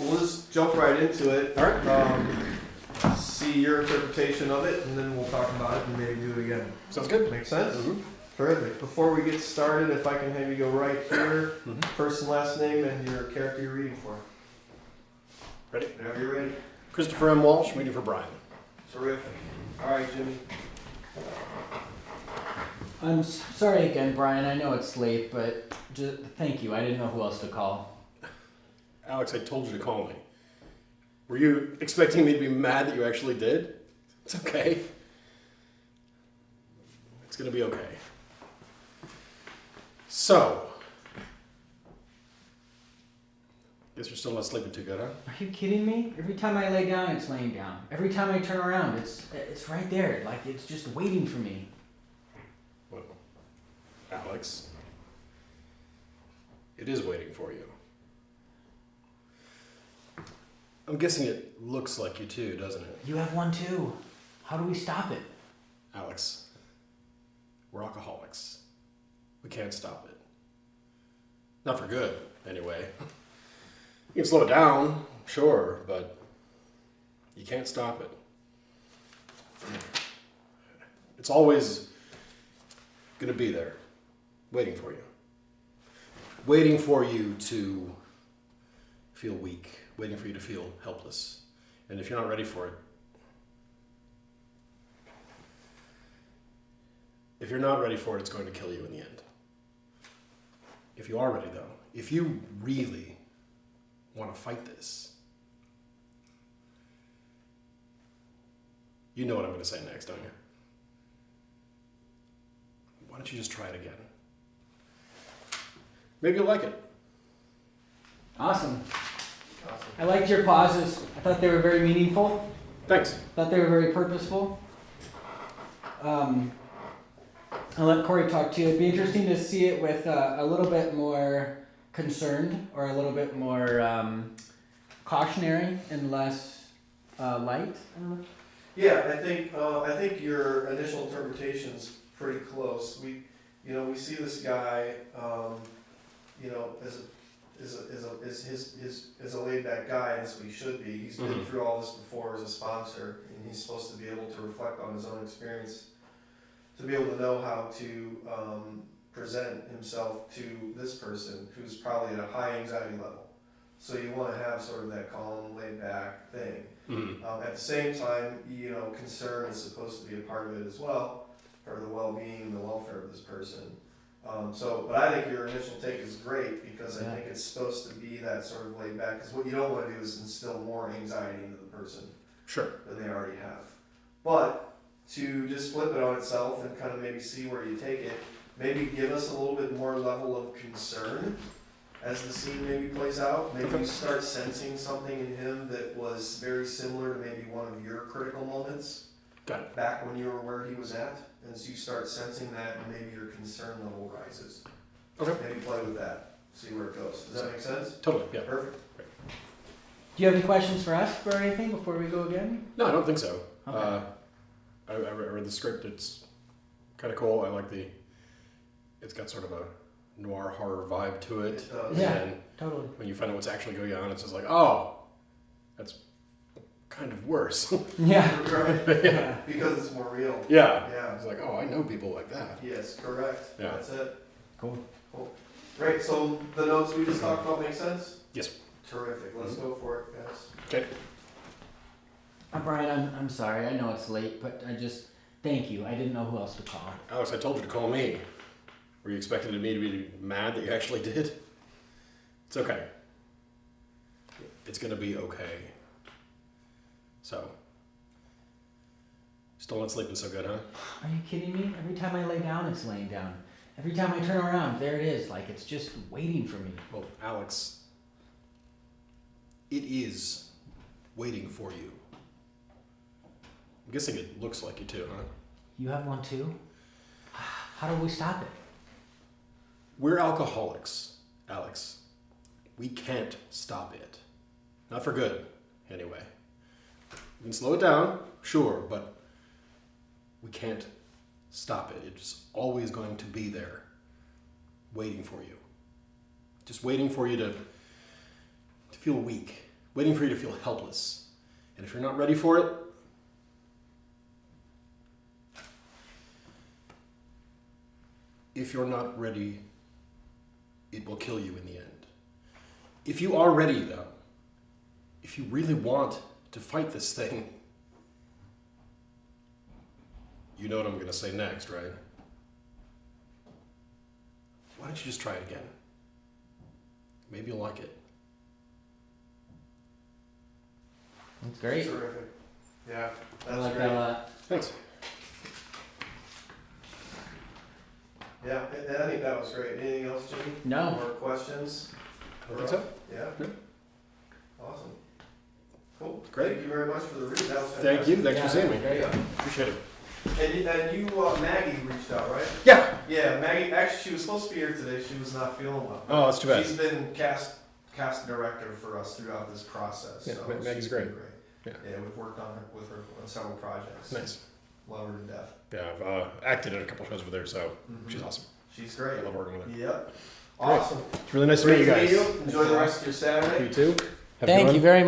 we'll just jump right into it. All right. See your interpretation of it, and then we'll talk about it and maybe do it again. Sounds good. Make sense? Mm-hmm. Terrific. Before we get started, if I can have you go right here, Mm-hmm. first and last name and your character you're reading for. Ready? Whenever you're ready. Christopher M. Walsh, reading for Brian. Terrific. All right, Jimmy. I'm sorry again, Brian. I know it's late, but just thank you. I didn't know who else to call. Alex, I told you to call me. Were you expecting me to be mad that you actually did? It's okay. It's gonna be okay. So, guess you're still not sleeping too good, huh? Are you kidding me? Every time I lay down, it's laying down. Every time I turn around, it's right there. Like it's just waiting for me. Well, Alex, it is waiting for you. I'm guessing it looks like you too, doesn't it? You have one too. How do we stop it? Alex, we're alcoholics. We can't stop it. Not for good, anyway. You can slow it down, sure, but you can't stop it. It's always going to be there, waiting for you. Waiting for you to feel weak, waiting for you to feel helpless. And if you're not ready for it, it's going to kill you in the end. If you are ready, though, if you really want to fight this, you know what I'm going to say next, don't you? Why don't you just try it again? Maybe you'll like it. Awesome. I liked your pauses. I thought they were very meaningful. Thanks. Thought they were very purposeful. I'll let Corey talk to you. It'd be interesting to see it with a little bit more concerned or a little bit more cautionary and less light. Yeah, I think your initial interpretation's pretty close. We see this guy, as a laid back guy, and that's what he should be. He's been through all this before as a sponsor, and he's supposed to be able to reflect on his own experience, to be able to know how to present himself to this person who's probably at a high anxiety level. So you want to have sort of that calm, laid back thing. Mm-hmm. At the same time, concern is supposed to be a part of it as well, for the well-being and the welfare of this person. But I think your initial take is great, because I think it's supposed to be that sort of laid back, because what you don't want to do is instill more anxiety into the person Sure. than they already have. But to just flip it on itself and kind of maybe see where you take it, maybe give us a little bit more level of concern as the scene maybe plays out. Maybe you start sensing something in him that was very similar to maybe one of your critical moments. Got it. Back when you were where he was at, and so you start sensing that, and maybe your concern level rises. Okay. Maybe play with that, see where it goes. Does that make sense? Totally, yeah. Perfect. Do you have any questions for us or anything before we go again? No, I don't think so. Okay. I read the script. It's kind of cool. I like it's got sort of a noir horror vibe to it. It does. Yeah. And Totally. when you find out what's actually going on, it's just like, oh, that's kind of worse. Yeah. Right. Yeah. Because it's more real. Yeah. Yeah. It's like, oh, I know people like that. Yes, correct. Yeah. That's it. Cool. Great, so the notes we just talked about make sense? Yes. Terrific, let's go for it, guys. Okay. Brian, I'm sorry. I know it's late, but I just thank you. I didn't know who else to call. Alex, I told you to call me. Were you expecting me to be mad that you actually did? It's okay. It's gonna be okay. So, still not sleeping so good, huh? Are you kidding me? Every time I lay down, it's laying down. Every time I turn around, there it is. Like it's just waiting for me. Well, Alex, it is waiting for you. I'm guessing it looks like you too, huh? You have one too? How do we stop it? We're alcoholics, Alex. We can't stop it. Not for good, anyway. We can slow it down, sure, but we can't stop it. It's always going to be there, waiting for you. Just waiting for you to feel weak, waiting for you to feel helpless. And if you're not ready for it, if you're not ready, it will kill you in the end. If you are ready, though, if you really want to fight this thing, you know what I'm going to say next, right? Why don't you just try it again? Maybe you'll like it. That's great. Terrific. Yeah, I that's like great. that a lot. Thanks. Yeah, and I think that was great. Anything else, Jimmy? No. More questions? I don't think so. Yeah. Yeah. Awesome. Cool. Great. Thank you very much for the read. That was fantastic. Thank you. Thanks Yeah, for seeing me. great. Yeah. Appreciate it. And you, Maggie reached out, right? Yeah. Yeah, Maggie. Actually, she was supposed to be here today. She was not feeling well. Oh, that's too bad. She's been cast director for us throughout this process. Yeah, so Maggie's she's been great. Yeah, we've worked on her with her on several projects. Nice. Love her to death. Yeah, I've acted in a couple shows with her, so she's awesome. She's great. I love working with her. Yep. Awesome. It's really nice to meet you guys. Enjoy the rest of your Saturday. You too. Have a good Thank one. you very much.